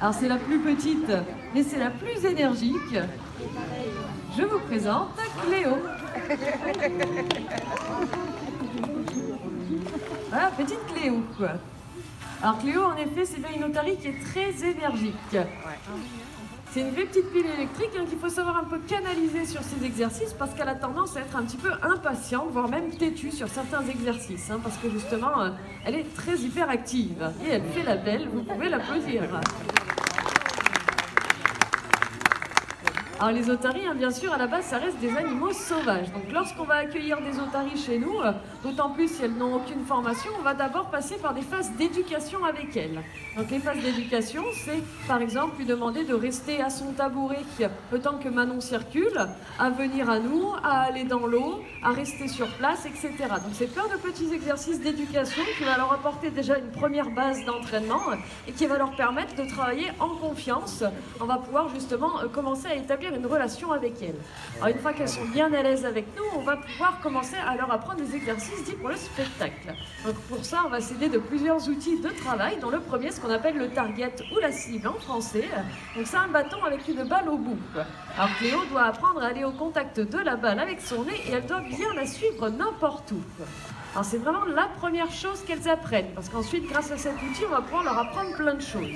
Alors c'est la plus petite, mais c'est la plus énergique. Je vous présente Cléo. Voilà, petite Cléo, quoi. Alors Cléo, en effet, c'est bien une otarie qui est très énergique. C'est une vraie petite pile électrique qu'il faut savoir un peu canaliser sur ses exercices parce qu'elle a tendance à être un petit peu impatiente, voire même têtue sur certains exercices. Parce que justement, elle est très hyperactive et elle fait la belle, vous pouvez l'applaudir. Alors les otaries, bien sûr, à la base, ça reste des animaux sauvages. Donc lorsqu'on va accueillir des otaries chez nous, d'autant plus si elles n'ont aucune formation, on va d'abord passer par des phases d'éducation avec elles. Donc les phases d'éducation, c'est par exemple lui demander de rester à son tabouret le temps que Manon circule, à venir à nous, à aller dans l'eau, à rester sur place, etc. Donc c'est plein de petits exercices d'éducation qui va leur apporter déjà une première base d'entraînement et qui va leur permettre de travailler en confiance. On va pouvoir justement commencer à établir une relation avec elles. Alors une fois qu'elles sont bien à l'aise avec nous, on va pouvoir commencer à leur apprendre des exercices dits pour le spectacle. Donc pour ça, on va s'aider de plusieurs outils de travail, dont le premier, ce qu'on appelle le target ou la cible en français. Donc c'est un bâton avec une balle au bout. Alors Cléo doit apprendre à aller au contact de la balle avec son nez et elle doit bien la suivre n'importe où. Alors c'est vraiment la première chose qu'elles apprennent, parce qu'ensuite, grâce à cet outil, on va pouvoir leur apprendre plein de choses.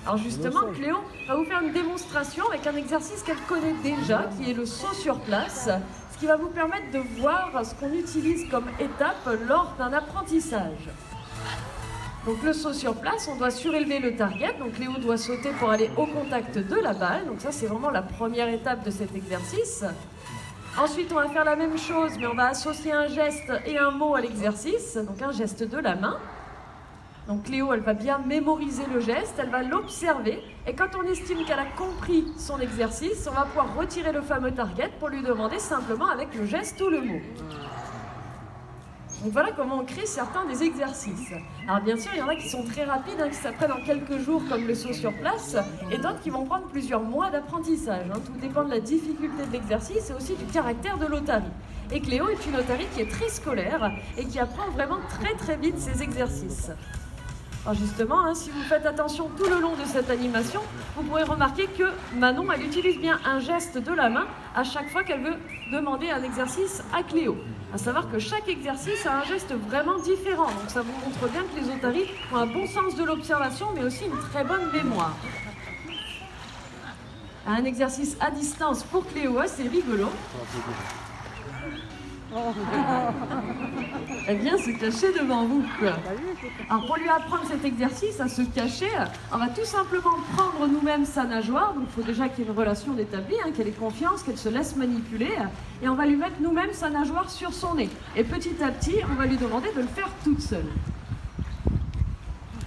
Alors justement, Cléo va vous faire une démonstration avec un exercice qu'elle connaît déjà, qui est le saut sur place, ce qui va vous permettre de voir ce qu'on utilise comme étape lors d'un apprentissage. Donc le saut sur place, on doit surélever le target, donc Cléo doit sauter pour aller au contact de la balle, donc ça c'est vraiment la première étape de cet exercice. Ensuite, on va faire la même chose, mais on va associer un geste et un mot à l'exercice, donc un geste de la main. Donc Cléo, elle va bien mémoriser le geste, elle va l'observer, et quand on estime qu'elle a compris son exercice, on va pouvoir retirer le fameux target pour lui demander simplement avec le geste ou le mot. Donc voilà comment on crée certains des exercices. Alors bien sûr, il y en a qui sont très rapides, qui s'apprennent en quelques jours comme le saut sur place, et d'autres qui vont prendre plusieurs mois d'apprentissage. Tout dépend de la difficulté de l'exercice et aussi du caractère de l'otarie. Et Cléo est une otarie qui est très scolaire et qui apprend vraiment très vite ses exercices. Alors justement, si vous faites attention tout le long de cette animation, vous pourrez remarquer que Manon, elle utilise bien un geste de la main à chaque fois qu'elle veut demander un exercice à Cléo. À savoir que chaque exercice a un geste vraiment différent. Donc ça vous montre bien que les otaries ont un bon sens de l'observation, mais aussi une très bonne mémoire. Un exercice à distance pour Cléo, c'est rigolo. Elle vient se cacher devant vous, quoi. Alors pour lui apprendre cet exercice à se cacher, on va tout simplement prendre nous-mêmes sa nageoire. Donc il faut déjà qu'il y ait une relation établie, qu'elle ait confiance, qu'elle se laisse manipuler. Et on va lui mettre nous-mêmes sa nageoire sur son nez. Et petit à petit, on va lui demander de le faire toute seule.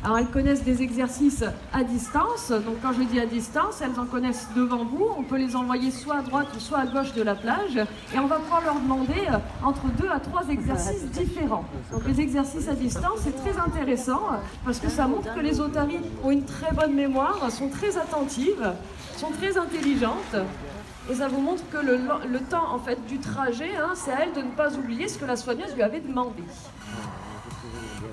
Alors elles connaissent des exercices à distance, donc quand je dis à distance, elles en connaissent devant vous, on peut les envoyer soit à droite ou soit à gauche de la plage, et on va pouvoir leur demander entre 2 à 3 exercices différents. Donc les exercices à distance, c'est très intéressant, parce que ça montre que les otaries ont une très bonne mémoire, sont très attentives, sont très intelligentes, et ça vous montre que le temps en fait, du trajet, c'est à elle de ne pas oublier ce que la soigneuse lui avait demandé.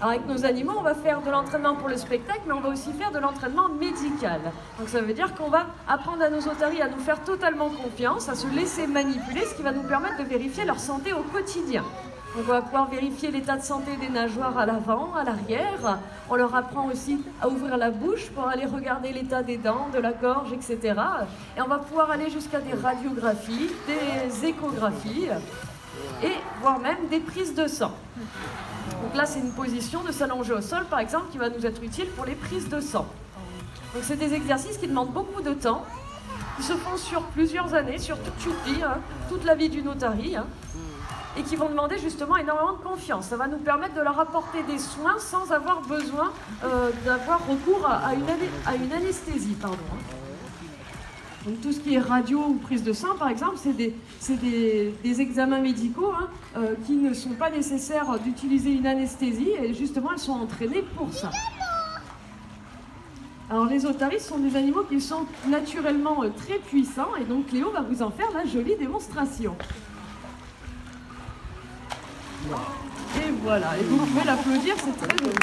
Alors avec nos animaux, on va faire de l'entraînement pour le spectacle, mais on va aussi faire de l'entraînement médical. Donc ça veut dire qu'on va apprendre à nos otaries à nous faire totalement confiance, à se laisser manipuler, ce qui va nous permettre de vérifier leur santé au quotidien. Donc on va pouvoir vérifier l'état de santé des nageoires à l'avant, à l'arrière. On leur apprend aussi à ouvrir la bouche pour aller regarder l'état des dents, de la gorge, etc. Et on va pouvoir aller jusqu'à des radiographies, des échographies et voire même des prises de sang. Donc là, c'est une position de s'allonger au sol, par exemple, qui va nous être utile pour les prises de sang. Donc c'est des exercices qui demandent beaucoup de temps, qui se font sur plusieurs années, sur toute une vie, toute la vie d'une otarie, et qui vont demander justement énormément de confiance. Ça va nous permettre de leur apporter des soins sans avoir besoin d'avoir recours à une anesthésie. Donc tout ce qui est radio ou prise de sang, par exemple, c'est des examens médicaux qui ne sont pas nécessaires d'utiliser une anesthésie et justement elles sont entraînées pour ça. Alors les otaries sont des animaux qui sont naturellement très puissants et donc Cléo va vous en faire la jolie démonstration. Et voilà, et vous pouvez l'applaudir, c'est très joli.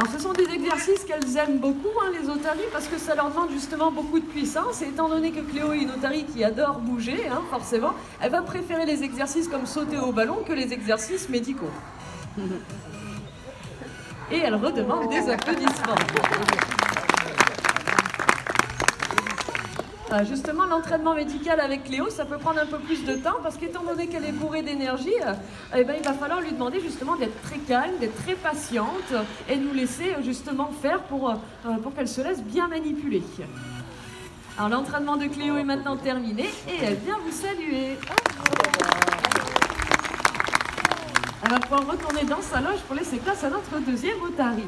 Alors ce sont sont des exercices qu'elles aiment beaucoup, hein, les otaries, parce que ça leur demande justement beaucoup de puissance. Et étant donné que Cléo est une otarie qui adore bouger, hein, forcément, elle va préférer les exercices comme sauter au ballon que les exercices médicaux. Et elle redemande des applaudissements. Justement, l'entraînement médical avec Cléo, ça peut prendre un peu plus de temps parce qu'étant donné qu'elle est bourrée d'énergie, eh ben, il va falloir lui demander justement d'être très calme, d'être très patiente et nous laisser justement faire pour qu'elle se laisse bien manipuler. Alors l'entraînement de Cléo est maintenant terminé et elle vient vous saluer. Elle va pouvoir retourner dans sa loge pour laisser place à notre deuxième otarie.